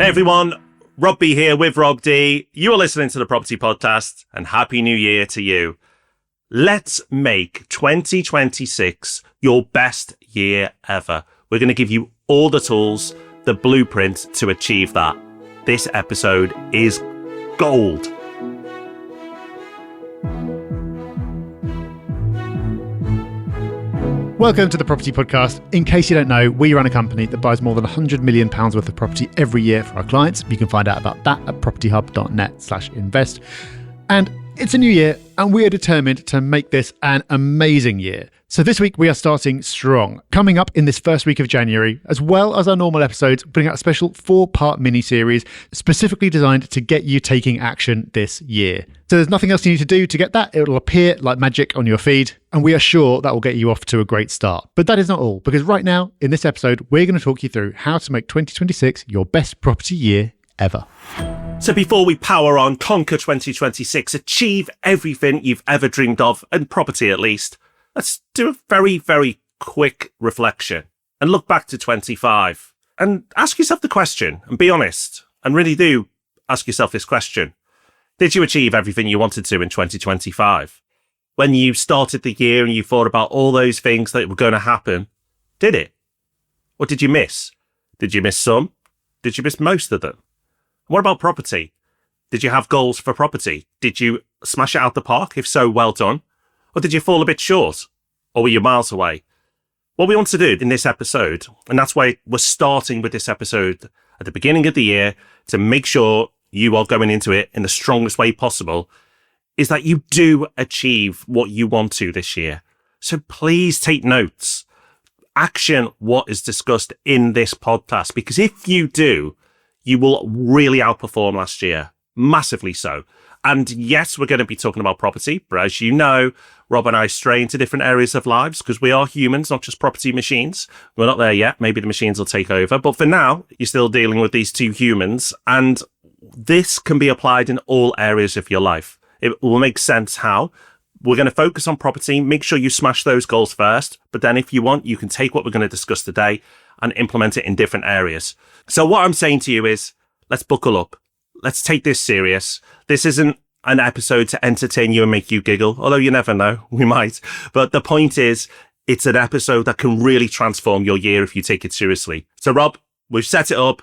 Hey everyone, Rob B here with Rob D. You are listening to the Property Podcast, and Happy New Year to you. Let's make 2026 your best year ever. We're going to give you all the tools, the blueprint to achieve that. This episode is gold. Welcome to the Property Podcast. In case you don't know, we run a company that buys more than £100 million worth of property every year for our clients. You can find out about that at propertyhub.net/invest. And it's a new year, and we are determined to make this an amazing year. So this week we are starting strong. Coming up in this first week of January, as well as our normal episodes, bring out a special 4-part mini-series specifically designed to get you taking action this year. So there's nothing else you need to do to get that. It'll appear like magic on your feed, and we are sure that will get you off to a great start. But that is not all, because right now, in this episode, we're going to talk you through how to make 2026 your best property year ever. So before we power on, conquer 2026, achieve everything you've ever dreamed of, and property at least, let's do a very, very quick reflection and look back to 25 and ask yourself the question, and be honest, and really do ask yourself this question. Did you achieve everything you wanted to in 2025? When you started the year and you thought about all those things that were going to happen, did it? What did you miss? Did you miss some? Did you miss most of them? What about property? Did you have goals for property? Did you smash it out the park? If so, well done. Or did you fall a bit short? Or were you miles away? What we want to do in this episode, and that's why we're starting with this episode at the beginning of the year, to make sure you are going into it in the strongest way possible, is that you do achieve what you want to this year. So please take notes. Action what is discussed in this podcast, because if you do, you will really outperform last year. Massively so. And yes, we're going to be talking about property, but as you know, Rob and I stray into different areas of lives because we are humans, not just property machines. We're not there yet. Maybe the machines will take over. But for now, you're still dealing with these two humans, and this can be applied in all areas of your life. It will make sense how. We're going to focus on property. Make sure you smash those goals first. But then if you want, you can take what we're going to discuss today and implement it in different areas. So what I'm saying to you is, let's buckle up. Let's take this serious. This isn't an episode to entertain you and make you giggle, although you never know, we might. But the point is, it's an episode that can really transform your year if you take it seriously. So Rob, we've set it up.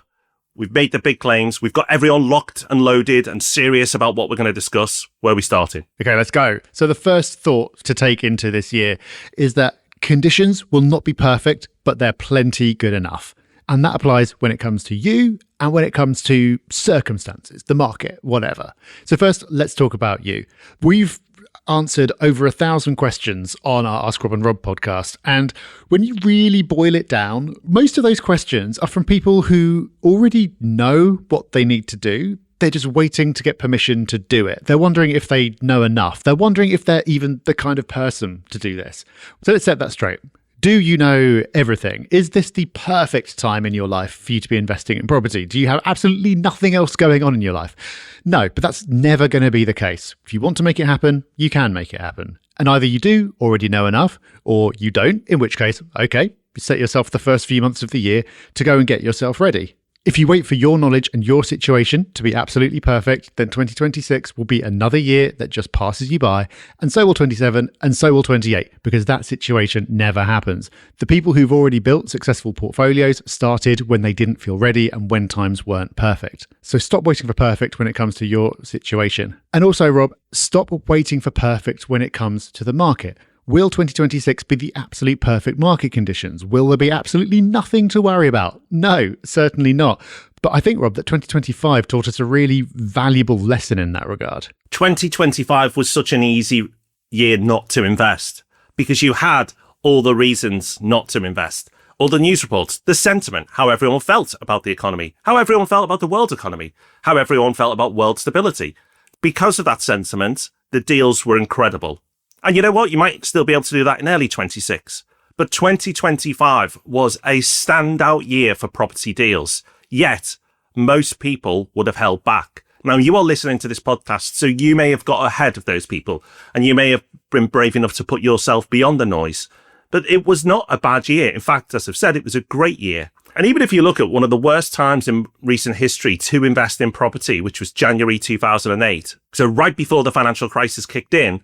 We've made the big claims. We've got everyone locked and loaded and serious about what we're going to discuss. Where are we starting? Okay, let's go. So the first thought to take into this year is that conditions will not be perfect, but they're plenty good enough. And that applies when it comes to you and when it comes to circumstances, the market, whatever. So first, let's talk about you. We've answered over 1,000 questions on our Ask Rob and Rob podcast. And when you really boil it down, most of those questions are from people who already know what they need to do. They're just waiting to get permission to do it. They're wondering if they know enough. They're wondering if they're even the kind of person to do this. So let's set that straight. Do you know everything? Is this the perfect time in your life for you to be investing in property? Do you have absolutely nothing else going on in your life? No, but that's never going to be the case. If you want to make it happen, you can make it happen. And either you do already know enough, or you don't, in which case, okay, you set yourself the first few months of the year to go and get yourself ready. If you wait for your knowledge and your situation to be absolutely perfect, then 2026 will be another year that just passes you by, and so will 27, and so will 28, because that situation never happens. The people who've already built successful portfolios started when they didn't feel ready and when times weren't perfect. So stop waiting for perfect when it comes to your situation. And also, Rob, stop waiting for perfect when it comes to the market. Will 2026 be the absolute perfect market conditions? Will there be absolutely nothing to worry about? No, certainly not. But I think, Rob, that 2025 taught us a really valuable lesson in that regard. 2025 was such an easy year not to invest because you had all the reasons not to invest. All the news reports, the sentiment, how everyone felt about the economy, how everyone felt about the world economy, how everyone felt about world stability. Because of that sentiment, the deals were incredible. And you know what? You might still be able to do that in early 26. But 2025 was a standout year for property deals. Yet, most people would have held back. Now, you are listening to this podcast, so you may have got ahead of those people, and you may have been brave enough to put yourself beyond the noise. But it was not a bad year. In fact, as I've said, it was a great year. And even if you look at one of the worst times in recent history to invest in property, which was January 2008, so right before the financial crisis kicked in,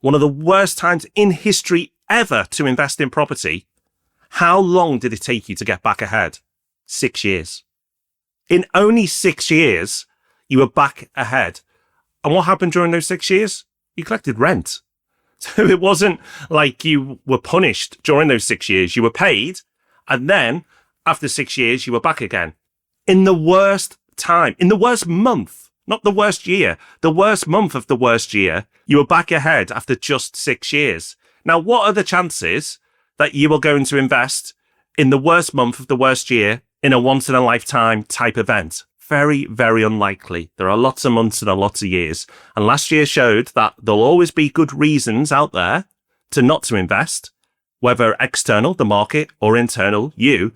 one of the worst times in history ever to invest in property, how long did it take you to get back ahead? 6 years. In only 6 years, you were back ahead. And what happened during those 6 years? You collected rent. So it wasn't like you were punished during those 6 years. You were paid, and then after 6 years, you were back again. In the worst time, in the worst month, not the worst year, the worst month of the worst year, you were back ahead after just 6 years. Now, what are the chances that you are going to invest in the worst month of the worst year in a once-in-a-lifetime type event? Very, very unlikely. There are lots of months and a lot of years. And last year showed that there'll always be good reasons out there to not to invest, whether external, the market, or internal, you.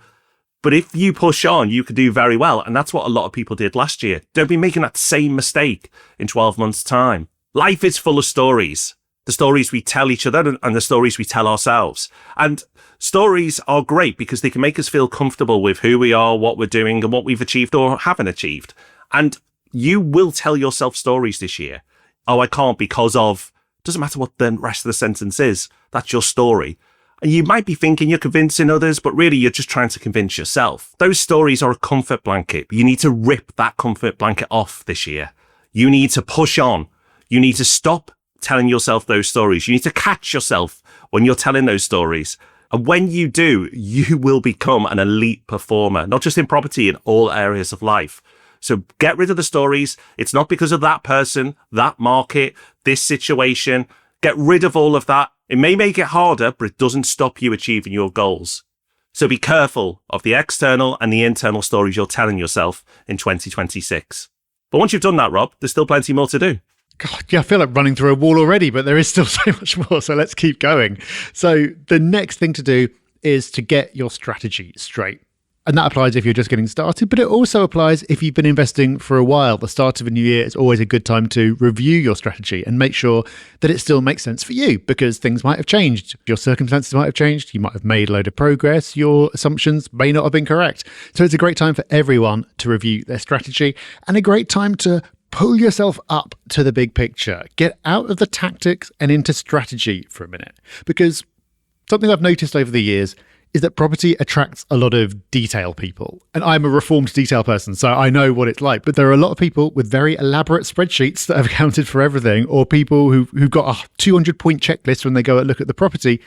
But if you push on, you could do very well. And that's what a lot of people did last year. Don't be making that same mistake in 12 months' time. Life is full of stories. The stories we tell each other and the stories we tell ourselves. And stories are great because they can make us feel comfortable with who we are, what we're doing, and what we've achieved or haven't achieved. And you will tell yourself stories this year. Oh, I can't because of, doesn't matter what the rest of the sentence is. That's your story. And you might be thinking you're convincing others, but really you're just trying to convince yourself. Those stories are a comfort blanket. You need to rip that comfort blanket off this year. You need to push on. You need to stop telling yourself those stories. You need to catch yourself when you're telling those stories. And when you do, you will become an elite performer, not just in property, in all areas of life. So get rid of the stories. It's not because of that person, that market, this situation. Get rid of all of that. It may make it harder, but it doesn't stop you achieving your goals. So be careful of the external and the internal stories you're telling yourself in 2026. But once you've done that, Rob, there's still plenty more to do. God, yeah, I feel like running through a wall already, but there is still so much more. So let's keep going. So the next thing to do is to get your strategy straight. And that applies if you're just getting started, but it also applies if you've been investing for a while. The start of a new year is always a good time to review your strategy and make sure that it still makes sense for you, because things might have changed. Your circumstances might have changed. You might have made a load of progress. Your assumptions may not have been correct. So it's a great time for everyone to review their strategy and a great time to pull yourself up to the big picture. Get out of the tactics and into strategy for a minute, because something I've noticed over the years is that property attracts a lot of detail people. And I'm a reformed detail person, so I know what it's like. But there are a lot of people with very elaborate spreadsheets that have accounted for everything, or people who've got a 200-point checklist when they go and look at the property,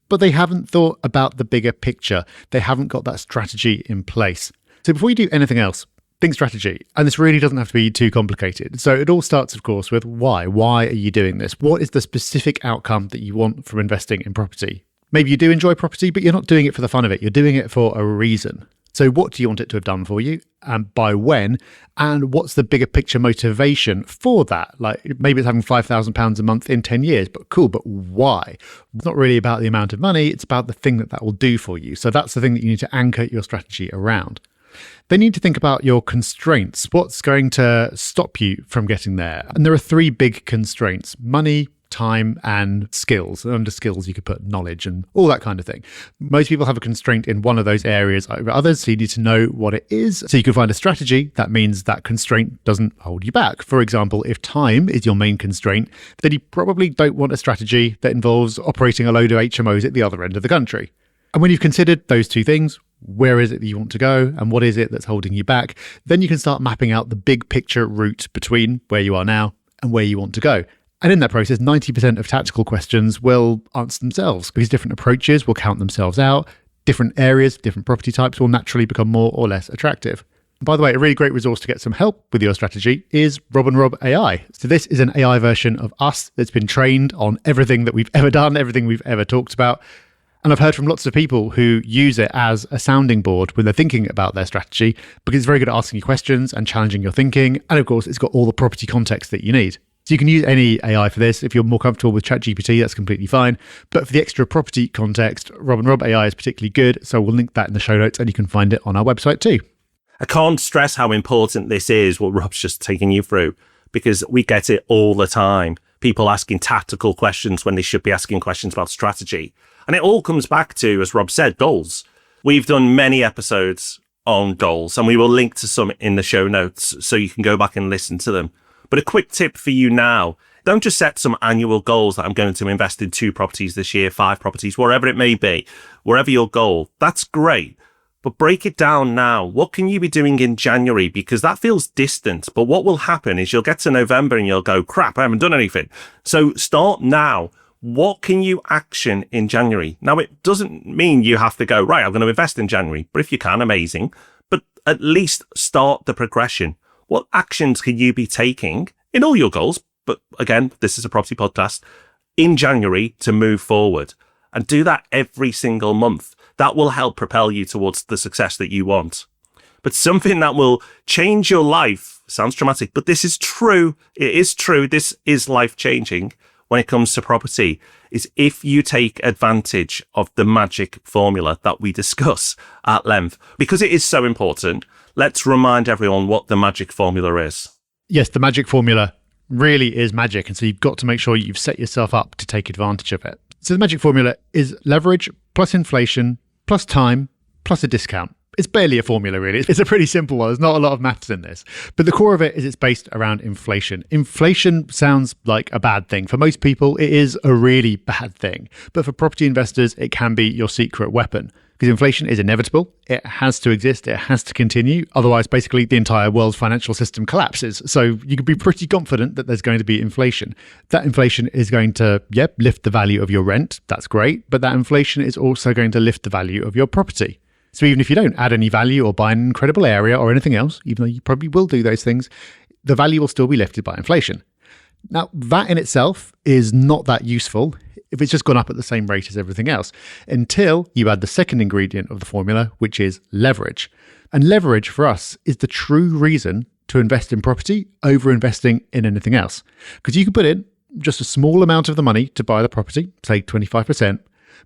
but they haven't thought about the bigger picture. They haven't got that strategy in place. So before you do anything else, think strategy. And this really doesn't have to be too complicated. So it all starts, of course, with why. Why are you doing this? What is the specific outcome that you want from investing in property? Maybe you do enjoy property, but you're not doing it for the fun of it. You're doing it for a reason. So what do you want it to have done for you, and by when? And what's the bigger picture motivation for that? Like maybe it's having £5,000 a month in 10 years, but cool, but why? It's not really about the amount of money. It's about the thing that will do for you. So that's the thing that you need to anchor your strategy around. Then you need to think about your constraints. What's going to stop you from getting there? And there are three big constraints: money, time, and skills. And under skills, you could put knowledge and all that kind of thing. Most people have a constraint in one of those areas over others, so you need to know what it is so you can find a strategy that means that constraint doesn't hold you back. For example, if time is your main constraint, then you probably don't want a strategy that involves operating a load of HMOs at the other end of the country. And when you've considered those two things, where is it that you want to go and what is it that's holding you back, then you can start mapping out the big picture route between where you are now and where you want to go. And in that process, 90% of tactical questions will answer themselves, because different approaches will count themselves out. Different areas, different property types will naturally become more or less attractive. By the way, a really great resource to get some help with your strategy is Rob and Rob AI. So this is an AI version of us that's been trained on everything that we've ever done, everything we've ever talked about. And I've heard from lots of people who use it as a sounding board when they're thinking about their strategy, because it's very good at asking you questions and challenging your thinking. And of course, it's got all the property context that you need. So you can use any AI for this. If you're more comfortable with ChatGPT, that's completely fine. But for the extra property context, Rob and Rob AI is particularly good. So we'll link that in the show notes and you can find it on our website too. I can't stress how important this is, what Rob's just taking you through, because we get it all the time. People asking tactical questions when they should be asking questions about strategy. And it all comes back to, as Rob said, goals. We've done many episodes on goals, and we will link to some in the show notes so you can go back and listen to them. But a quick tip for you now, don't just set some annual goals that I'm going to invest in 2 properties this year, 5 properties, wherever it may be, wherever your goal. That's great. But break it down now. What can you be doing in January? Because that feels distant. But what will happen is you'll get to November and you'll go, crap, I haven't done anything. So start now. What can you action in January? Now, it doesn't mean you have to go, right, I'm going to invest in January. But if you can, amazing. But at least start the progression. What actions can you be taking in all your goals? But again, this is a property podcast in January to move forward, and do that every single month. That will help propel you towards the success that you want. But something that will change your life, sounds dramatic, but this is true. It is true. This is life changing when it comes to property, is if you take advantage of the magic formula that we discuss at length. Because it is so important, let's remind everyone what the magic formula is. Yes, the magic formula really is magic. And so you've got to make sure you've set yourself up to take advantage of it. So the magic formula is leverage plus inflation plus time plus a discount. It's barely a formula, really. It's a pretty simple one. There's not a lot of maths in this. But the core of it is it's based around inflation. Inflation sounds like a bad thing. For most people, it is a really bad thing. But for property investors, it can be your secret weapon. Because inflation is inevitable. It has to exist. It has to continue. Otherwise, basically, the entire world's financial system collapses. So you can be pretty confident that there's going to be inflation. That inflation is going to, lift the value of your rent. That's great. But that inflation is also going to lift the value of your property. So even if you don't add any value or buy an incredible area or anything else, even though you probably will do those things, the value will still be lifted by inflation. Now, that in itself is not that useful if it's just gone up at the same rate as everything else, until you add the second ingredient of the formula, which is leverage. And leverage for us is the true reason to invest in property over investing in anything else. Because you can put in just a small amount of the money to buy the property, say 25%,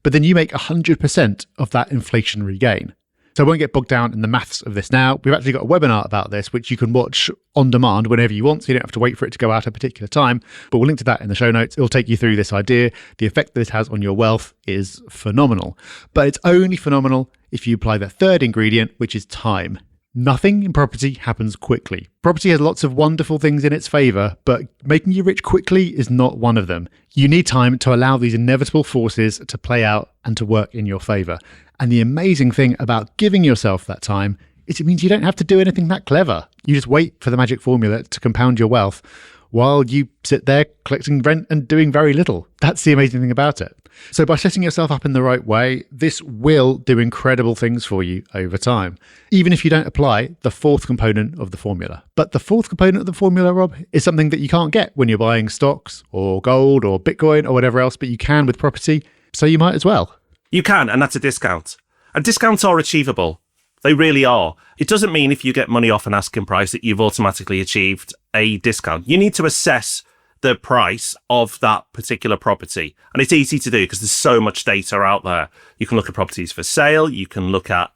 but then you make 100% of that inflationary gain. So I won't get bogged down in the maths of this now. We've actually got a webinar about this, which you can watch on demand whenever you want, so you don't have to wait for it to go out at a particular time. But we'll link to that in the show notes. It'll take you through this idea. The effect that this has on your wealth is phenomenal. But it's only phenomenal if you apply the third ingredient, which is time. Nothing in property happens quickly. Property has lots of wonderful things in its favour, but making you rich quickly is not one of them. You need time to allow these inevitable forces to play out and to work in your favour. And the amazing thing about giving yourself that time is it means you don't have to do anything that clever. You just wait for the magic formula to compound your wealth while you sit there collecting rent and doing very little. That's the amazing thing about it. So by setting yourself up in the right way, this will do incredible things for you over time, even if you don't apply the fourth component of the formula. But the fourth component of the formula, Rob, is something that you can't get when you're buying stocks or gold or Bitcoin or whatever else, but you can with property. So you might as well. You can, and that's a discount. And discounts are achievable. They really are. It doesn't mean if you get money off an asking price that you've automatically achieved a discount. You need to assess the price of that particular property. And it's easy to do because there's so much data out there. You can look at properties for sale. You can look at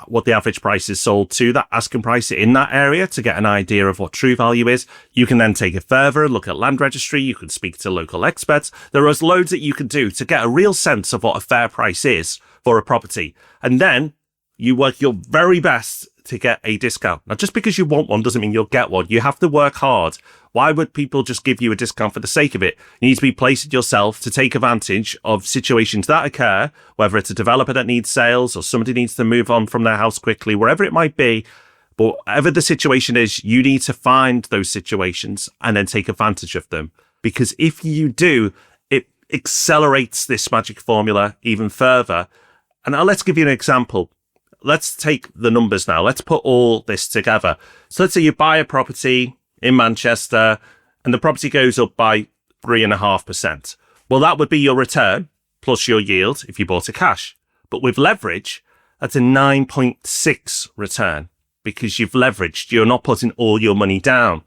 what the average price is sold to that asking price in that area to get an idea of what true value is. You can then take it further, look at land registry. You can speak to local experts. There is loads that you can do to get a real sense of what a fair price is for a property. And then you work your very best to get a discount. Now, just because you want one doesn't mean you'll get one. You have to work hard. Why would people just give you a discount for the sake of it? You need to be placing yourself to take advantage of situations that occur, whether it's a developer that needs sales or somebody needs to move on from their house quickly, wherever it might be. But whatever the situation is, you need to find those situations and then take advantage of them. Because if you do, it accelerates this magic formula even further. And now let's give you an example. Let's take the numbers now. Let's put all this together. So let's say you buy a property in Manchester and the property goes up by 3.5%. Well, that would be your return plus your yield if you bought it cash. But with leverage, that's a 9.6 return because you've leveraged. You're not putting all your money down.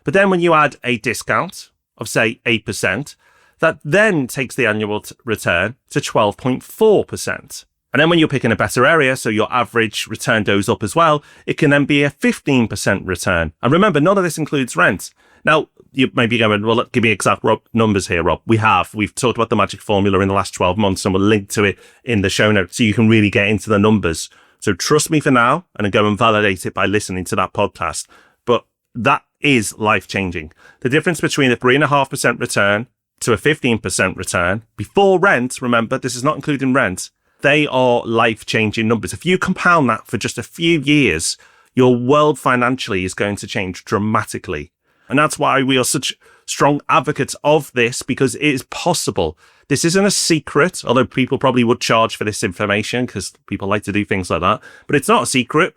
But then when you add a discount of, say, 8%, that then takes the annual return to 12.4%. And then when you're picking a better area, so your average return goes up as well, it can then be a 15% return. And remember, none of this includes rent. Now, you may be going, well, give me exact numbers here, Rob. We've talked about the magic formula in the last 12 months, and we'll link to it in the show notes so you can really get into the numbers. So trust me for now, and go and validate it by listening to that podcast. But that is life-changing. The difference between a 3.5% return to a 15% return before rent, remember, this is not including rent, they are life-changing numbers. If you compound that for just a few years, your world financially is going to change dramatically. And that's why we are such strong advocates of this, because it is possible. This isn't a secret, although people probably would charge for this information because people like to do things like that. But it's not a secret.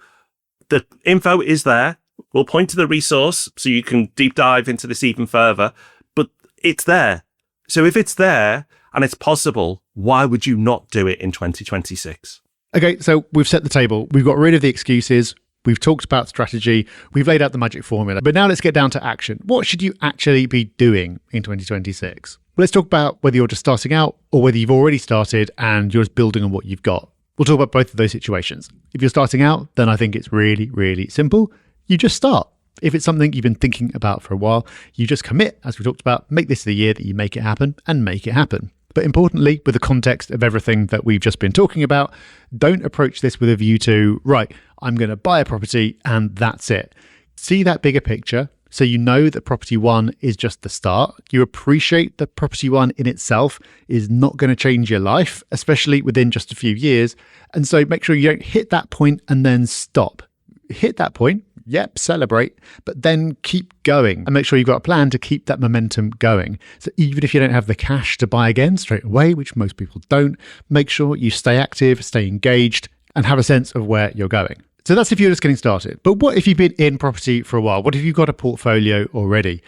The info is there. We'll point to the resource so you can deep dive into this even further. But it's there. So if it's there and it's possible, why would you not do it in 2026? Okay, so we've set the table. We've got rid of the excuses. We've talked about strategy. We've laid out the magic formula. But now let's get down to action. What should you actually be doing in 2026? Well, let's talk about whether you're just starting out or whether you've already started and you're just building on what you've got. We'll talk about both of those situations. If you're starting out, then I think it's really, really simple. You just start. If it's something you've been thinking about for a while, you just commit, as we talked about, make this the year that you make it happen and make it happen. But importantly, with the context of everything that we've just been talking about, don't approach this with a view to, right, I'm going to buy a property and that's it. See that bigger picture so you know that property one is just the start. You appreciate that property one in itself is not going to change your life, especially within just a few years. And so make sure you don't hit that point and then stop. Hit that point, yep, celebrate, but then keep going and make sure you've got a plan to keep that momentum going. So even if you don't have the cash to buy again straight away, which most people don't, make sure you stay active, stay engaged, and have a sense of where you're going. So that's if you're just getting started. But what if you've been in property for a while? What if you've got a portfolio already?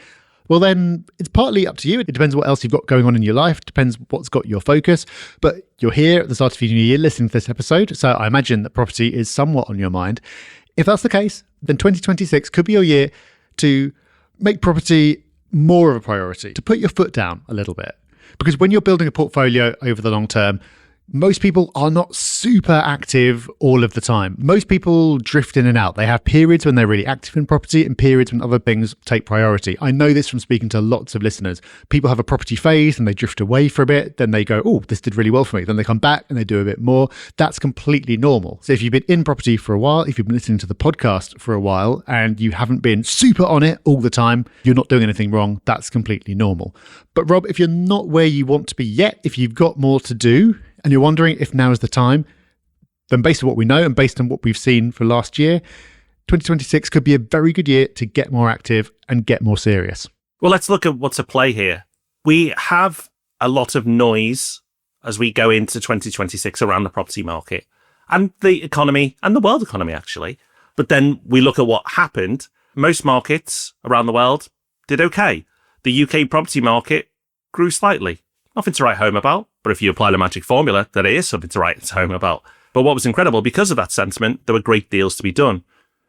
Well, then it's partly up to you. It depends what else you've got going on in your life. It depends what's got your focus. But you're here at the start of your new year listening to this episode. So I imagine that property is somewhat on your mind. If that's the case, then 2026 could be your year to make property more of a priority, to put your foot down a little bit. Because when you're building a portfolio over the long term, most people are not super active all of the time. Most people drift in and out. They have periods when they're really active in property and periods when other things take priority. I know this from speaking to lots of listeners. People have a property phase and they drift away for a bit. Then they go, oh, this did really well for me. Then they come back and they do a bit more. That's completely normal. So if you've been in property for a while, if you've been listening to the podcast for a while and you haven't been super on it all the time, you're not doing anything wrong. That's completely normal. But Rob, if you're not where you want to be yet, if you've got more to do, and you're wondering if now is the time, then based on what we know and based on what we've seen for last year, 2026 could be a very good year to get more active and get more serious. Well, let's look at what's at play here. We have a lot of noise as we go into 2026 around the property market and the economy and the world economy, actually. But then we look at what happened. Most markets around the world did okay. The UK property market grew slightly. Nothing to write home about, but if you apply the magic formula, that is something to write home about. But what was incredible, because of that sentiment, there were great deals to be done.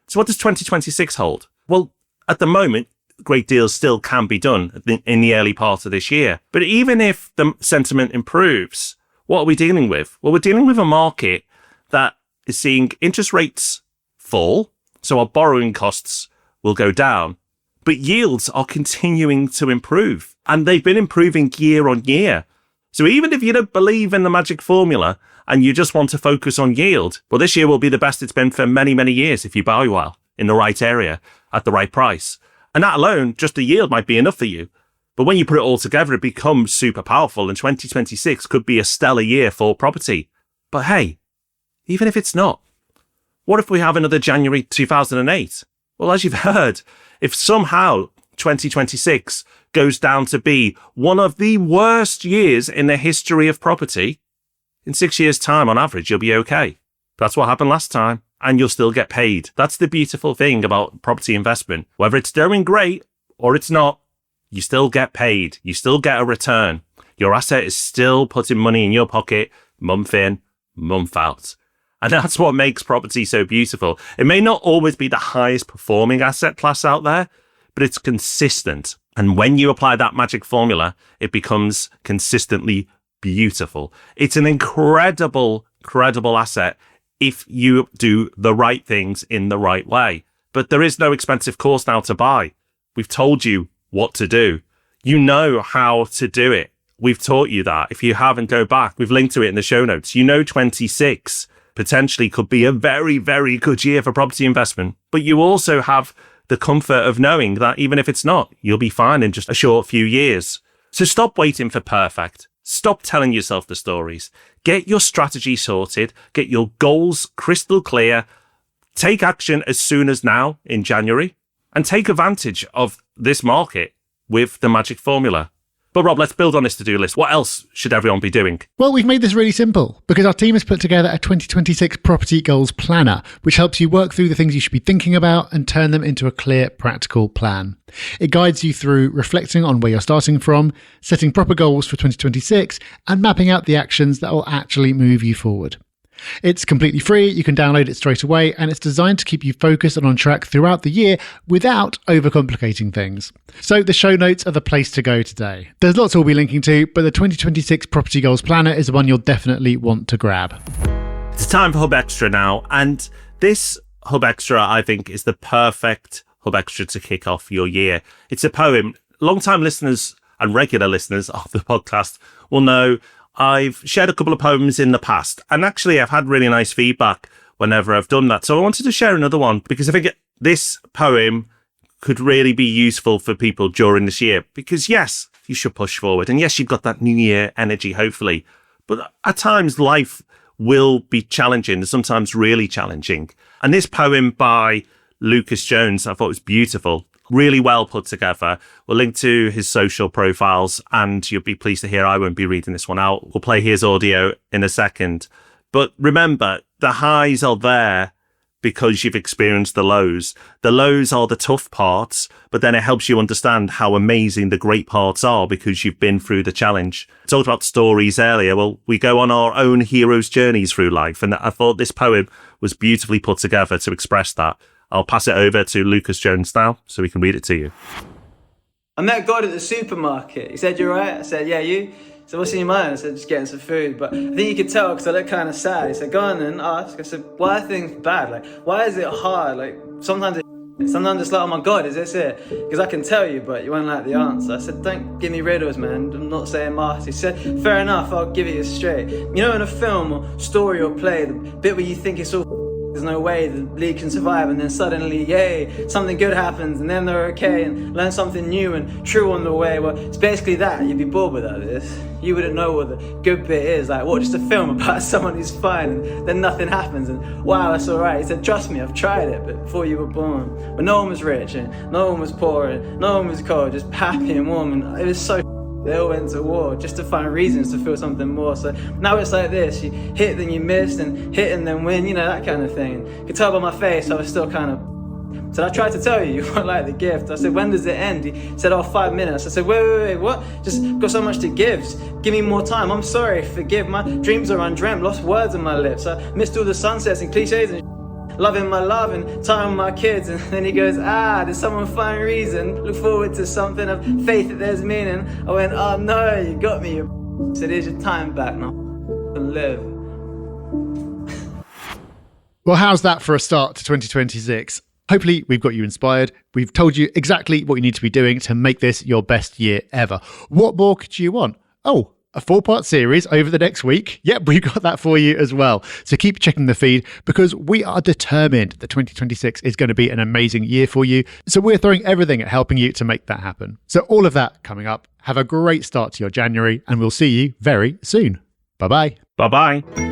So what does 2026 hold? Well, at the moment, great deals still can be done in the early part of this year. But even if the sentiment improves, what are we dealing with? Well, we're dealing with a market that is seeing interest rates fall, so our borrowing costs will go down. But yields are continuing to improve, and they've been improving year on year. So even if you don't believe in the magic formula and you just want to focus on yield, well, this year will be the best it's been for many, many years if you buy well in the right area at the right price. And that alone, just the yield might be enough for you. But when you put it all together, it becomes super powerful, and 2026 could be a stellar year for property. But hey, even if it's not, what if we have another January 2008? Well, as you've heard, if somehow 2026 goes down to be one of the worst years in the history of property, in 6 years' time, on average, you'll be okay. That's what happened last time, and you'll still get paid. That's the beautiful thing about property investment. Whether it's doing great or it's not, you still get paid. You still get a return. Your asset is still putting money in your pocket, month in, month out. And that's what makes property so beautiful. It may not always be the highest performing asset class out there, but it's consistent. And when you apply that magic formula, it becomes consistently beautiful. It's an incredible asset if you do the right things in the right way. But there is no expensive course now to buy. We've told you what to do. You know how to do it. We've taught you that. If you haven't, go back. We've linked to it in the show notes. 26 potentially could be a very, very good year for property investment. But you also have the comfort of knowing that even if it's not, you'll be fine in just a short few years. So stop waiting for perfect. Stop telling yourself the stories. Get your strategy sorted. Get your goals crystal clear. Take action as soon as now in January and take advantage of this market with the magic formula. But Rob, let's build on this to-do list. What else should everyone be doing? Well, we've made this really simple because our team has put together a 2026 property goals planner, which helps you work through the things you should be thinking about and turn them into a clear, practical plan. It guides you through reflecting on where you're starting from, setting proper goals for 2026, and mapping out the actions that will actually move you forward. It's completely free, you can download it straight away, and it's designed to keep you focused and on track throughout the year without overcomplicating things. So the show notes are the place to go today. There's lots we'll be linking to, but the 2026 Property Goals Planner is the one you'll definitely want to grab. It's time for Hub Extra now, and this Hub Extra, I think, is the perfect Hub Extra to kick off your year. It's a poem. Long-time listeners and regular listeners of the podcast will know I've shared a couple of poems in the past, and actually I've had really nice feedback whenever I've done that. So I wanted to share another one because I think this poem could really be useful for people during this year. Because yes, you should push forward. And yes, you've got that new year energy, hopefully. But at times life will be challenging, sometimes really challenging. And this poem by Lucas Jones, I thought was beautiful. Really well put together. We'll link to his social profiles and you'll be pleased to hear I won't be reading this one out. We'll play his audio in a second. But remember, the highs are there because you've experienced the lows. The lows are the tough parts, but then it helps you understand how amazing the great parts are because you've been through the challenge. I talked about stories earlier. Well, we go on our own hero's journeys through life. And I thought this poem was beautifully put together to express that. I'll pass it over to Lucas Jones now so we can read it to you. I met God at the supermarket. He said, "You right?" I said, "Yeah, you?" He said, "What's in your mind?" I said, "Just getting some food." But I think you could tell because I looked kind of sad. He said, "Go on and ask." I said, "Why are things bad? Like, why is it hard? Like, sometimes it's like, oh my God, is this it? Because I can tell you, but you won't like the answer." I said, "Don't give me riddles, man. I'm not saying maths." He said, "Fair enough, I'll give you straight. You know, in a film or story or play, the bit where you think it's all there's no way the league can survive, and then suddenly, yay, something good happens, and then they're okay and learn something new and true on the way." Well, it's basically that. You'd be bored without this. You wouldn't know what the good bit is. Like, what, just a film about someone who's fine and then nothing happens and wow, that's alright. He said, "Trust me, I've tried it, but before you were born, but no one was rich and no one was poor and no one was cold, just happy and warm, and it was so they all went to war just to find reasons to feel something more. So now it's like this, you hit then you missed and hit and then win, you know, that kind of thing. You could tell by my face I was still kind of... So I tried to tell you won't like the gift. I said, "When does it end?" He said, "Oh, 5 minutes." I said, wait, what? Just got so much to give. Just give me more time. I'm sorry, forgive. My dreams are undreamt, lost words on my lips. I missed all the sunsets and cliches and loving my love and time with my kids. And then he goes, "Did someone find reason? Look forward to something of faith that there's meaning." I went, "Oh no, you got me, you said, "Here's your time back now and live." Well, how's that for a start to 2026? Hopefully we've got you inspired. We've told you exactly what you need to be doing to make this your best year ever. What more could you want? Oh, a 4-part series over the next week. Yep, we've got that for you as well. So keep checking the feed because we are determined that 2026 is going to be an amazing year for you. So we're throwing everything at helping you to make that happen. So all of that coming up. Have a great start to your January and we'll see you very soon. Bye-bye. Bye-bye.